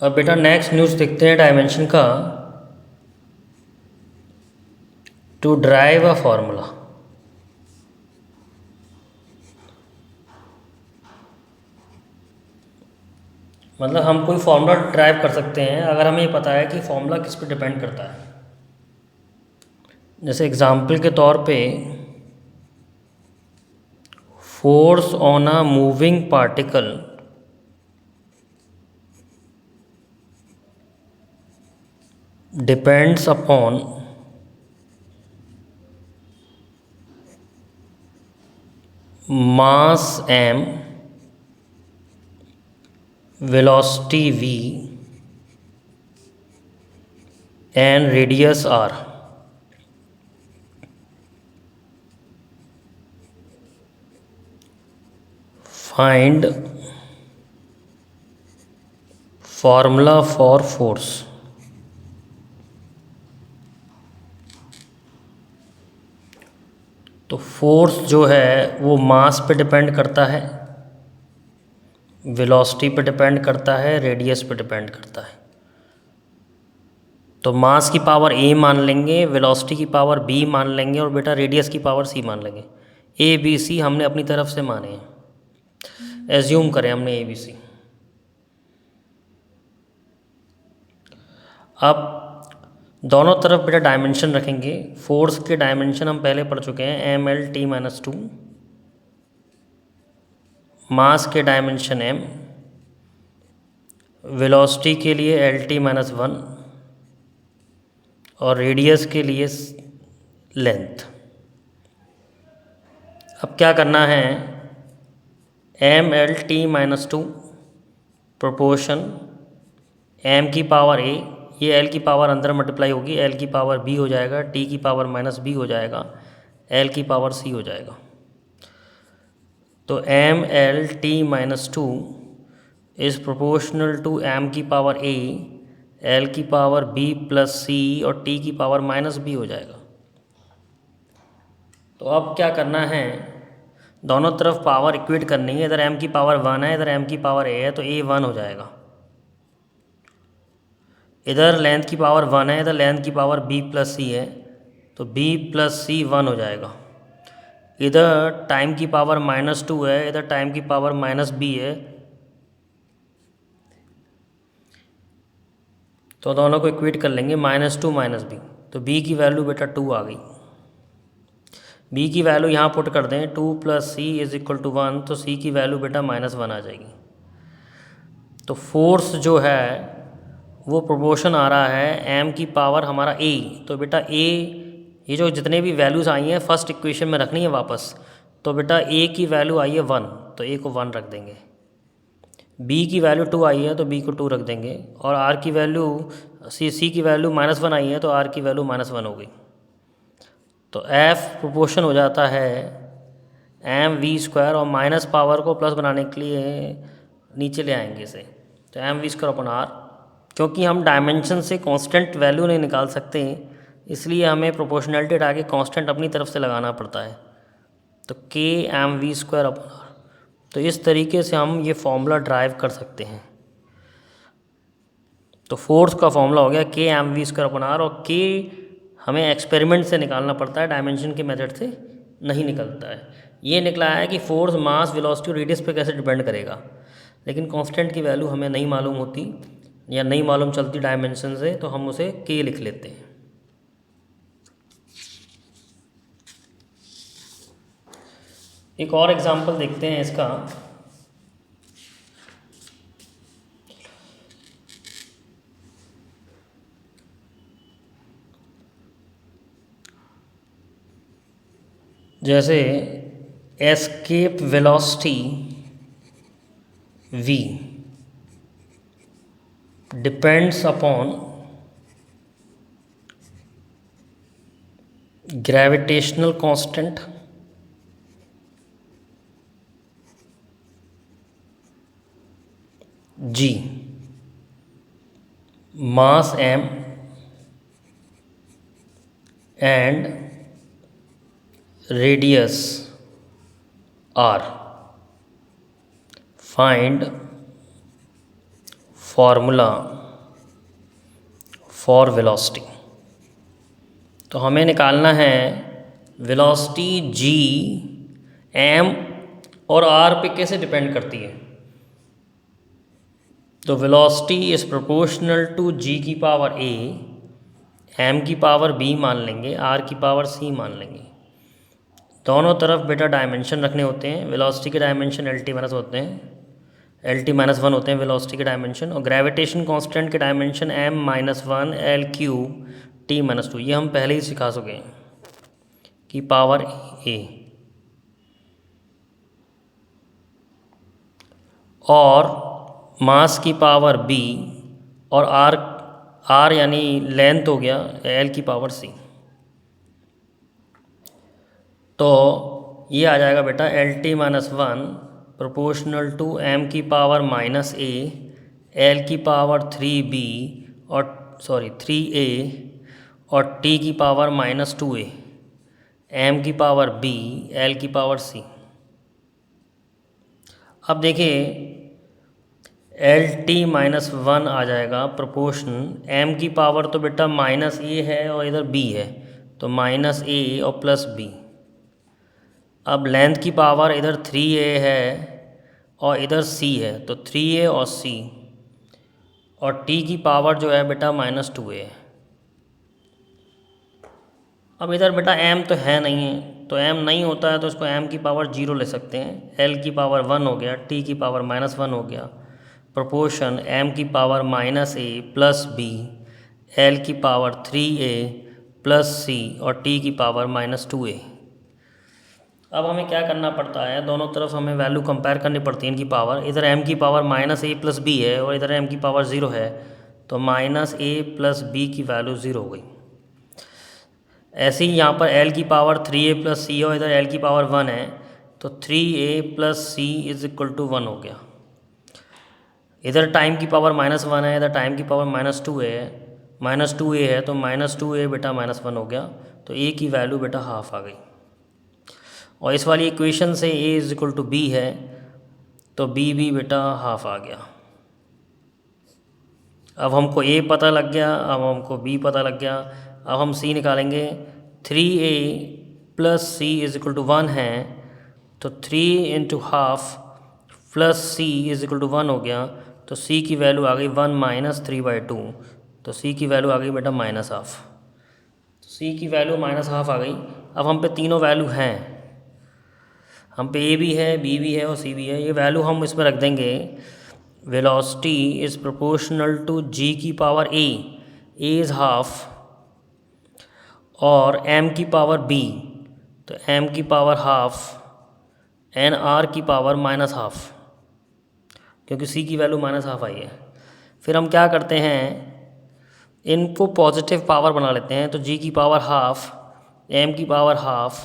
अब बेटा next news देखते हैं डायमेंशन का। टू ड्राइव अ फॉर्मूला, मतलब हम कोई फॉर्मूला ड्राइव कर सकते हैं अगर हमें पता है कि फॉर्मूला किस पे डिपेंड करता है। जैसे एग्जाम्पल के तौर पे force on a moving particle depends upon mass m, velocity v and radius r. Find formula for force. तो फोर्स जो है वो मास पे डिपेंड करता है, वेलोसिटी पे डिपेंड करता है, रेडियस पे डिपेंड करता है। तो मास की पावर a मान लेंगे, वेलोसिटी की पावर b मान लेंगे और बेटा रेडियस की पावर c मान लेंगे। a b c हमने अपनी तरफ से माने हैं, एज्यूम करें हमने a b c। अब दोनों तरफ बेटा डायमेंशन रखेंगे। फोर्स के डायमेंशन हम पहले पढ़ चुके हैं, mL/t-2। मास के डायमेंशन m, वेलोसिटी के लिए L/t-1 और रेडियस के लिए लेंथ। अब क्या करना है, mL/t-2 प्रोपोर्शन m की पावर a, ये l की पावर अंदर मल्टीप्लाई होगी, l की पावर b हो जाएगा, t की पावर -b हो जाएगा, l की पावर c हो जाएगा। तो mL/t-2 is proportional to m की पावर a, l की पावर b प्लस c और t की पावर -b हो जाएगा। तो अब क्या करना है, दोनों तरफ पावर इक्वेट करनी है। इधर m की पावर 1 है, इधर m की पावर a है, तो a 1 हो जाएगा। इधर लेंथ की पावर 1 है, इधर लेंथ की पावर b प्लस c है, तो b प्लस c 1 हो जाएगा। इधर टाइम की पावर -2 है, इधर टाइम की पावर -b है, तो दोनों को इक्वेट कर लेंगे, -2 -b, तो b की वैल्यू बेटा 2 आ गई। b की वैल्यू यहाँ पुट कर दें, 2 + c = 1, तो c की वैल्यू बेटा -1 आ जाएगी। तो फोर्स जो है वो प्रोपोर्शन आ रहा है m की पावर हमारा a, तो बेटा a, ये जो जितने भी वैल्यूज़ आई हैं फर्स्ट इक्वेशन में रखनी है वापस। तो बेटा a की वैल्यू आई है 1, तो a को 1 रख देंगे। b की वैल्यू 2 आई है, तो b को 2 रख देंगे। और r की वैल्यू c की वैल्यू -1 आई है, तो r की वैल्यू -1 हो गई। तो f प्रोपोर्शन हो जाता है mv², और माइनस पावर को प्लस बनाने के लिए नीचे ले आएंगे इसे, तो mv²/r। क्योंकि हम डायमेंशन से कांस्टेंट वैल्यू नहीं निकाल सकते, इसलिए हमें प्रोपोर्शनैलिटी हटा के कांस्टेंट अपनी तरफ से लगाना पड़ता है, तो k mv²/r। तो इस तरीके से हम ये फॉर्मूला ड्राइव कर सकते हैं। तो फोर्स का फॉर्मूला हो गया k mv²/r, और k हमें एक्सपेरिमेंट से निकालना पड़ता है, डायमेंशन के मेथड से नहीं निकलता है। ये निकला है कि फोर्स मास वेलोसिटी और रेडियस पे कैसे डिपेंड करेगा, लेकिन कांस्टेंट की वैल्यू हमें नहीं मालूम होती या नहीं मालूम चलती डायमेंशन से, तो हम उसे k लिख लेते हैं। एक और एग्जांपल देखते हैं इसका। जैसे escape velocity v depends upon gravitational constant g, mass m and radius r. Find formula for velocity. तो हमें निकालना है वेलोसिटी जी एम और आर पे कैसे डिपेंड करती है। तो वेलोसिटी इज़ प्रोपोर्शनल टू जी की पावर ए, एम की पावर बी मान लेंगे, आर की पावर सी मान लेंगे। दोनों तरफ बेटा डायमेंशन रखने होते हैं। वेलोसिटी के डायमेंशन एल टी माइनस होते हैं, एल टी माइनस वन होते हैं वेलोसिटी के डायमेंशन, और ग्रेविटेशन कांस्टेंट के dimension M minus one L cube T minus two. ये हम पहले ही सिखा चुके हैं कि पावर ए, और मास की पावर बी, और आर यानी लेंथ हो गया एल की पावर सी। तो ये आ जाएगा बेटा L T minus one proportional to M की पावर माइनस ए, एल की पावर थ्री बी और थ्री ए, और टी की power minus two A, M की पावर बी, एल की पावर सी। अब देखिए एल टी माइनस वन आ जाएगा प्रोपोर्शन, एम की पावर तो बेटा माइनस ए है और इधर बी है, तो माइनस ए और प्लस बी। अब लेंथ की पावर इधर 3a है और इधर c है, तो 3a और c, और t की पावर जो है बेटा माइनस 2a है। अब इधर बेटा m तो है नहीं है, तो m नहीं होता है तो इसको m की पावर 0 ले सकते हैं। l की पावर 1 हो गया, t की पावर माइनस 1 हो गया, प्रोपोर्शन m की power minus a plus b, l की पावर 3a प्लस c और t की पावर माइनस 2a। अब हमें क्या करना पड़ता है, दोनों तरफ हमें वैल्यू कंपेयर करनी पड़ती है इनकी पावर। इधर m की पावर माइनस ए प्लस बी है और इधर m की पावर 0 है, तो माइनस ए प्लस बी की वैल्यू 0 हो गई। ऐसे ही यहाँ पर l की पावर 3a प्लस सी और इधर l की पावर 1 है, तो 3a plus C is equal to 1 हो गया। इधर टाइम की पावर माइनस 1 है, इधर टाइम की पावर माइनस 2a है, माइनस 2a है तो माइनस 2a बेटा माइनस 1 हो गया, तो a की वैल्यू बेटा हाफ आ गई। और इस वाली इक्वेशन से a is equal to B है, तो b भी बेटा हाफ आ गया। अब हमको a पता लग गया, अब हमको b पता लग गया। अब हम c निकालेंगे। 3a plus C is equal to 1 है, तो 3 into half plus C is equal to 1 हो गया, तो c की वैल्यू आ गई 1 माइनस 3/2, तो c की वैल्यू आ गई बेटा माइनस हाफ। c की वैल्यू माइनस हाफ आ गई। अब हम पे तीनों वैल्यू हैं, हम पे a भी है, b भी है और c भी है। ये वैल्यू हम इसमें रख देंगे। Velocity is proportional to g की पावर a इज़ हाफ, और m की पावर b, तो m की पावर हाफ, एन r की पावर माइनस हाफ, क्योंकि c की वैल्यू माइनस हाफ आई है। फिर हम क्या करते हैं, इनको पॉजिटिव पावर बना लेते हैं, तो g की पावर हाफ, m की पावर हाफ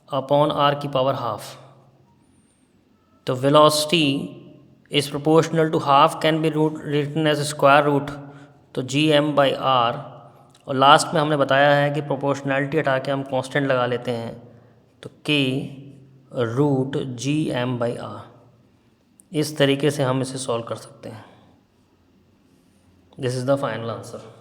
अपॉन r की पावर हाफ। तो velocity is proportional to half can be written as square root, तो जी एम बाई आर, और लास्ट में हमने बताया है कि प्रोपोर्शनैलिटी हटा के हम कांस्टेंट लगा लेते हैं, तो K root G M by R. इस तरीके से हम इसे सॉल्व कर सकते हैं। This is the final answer.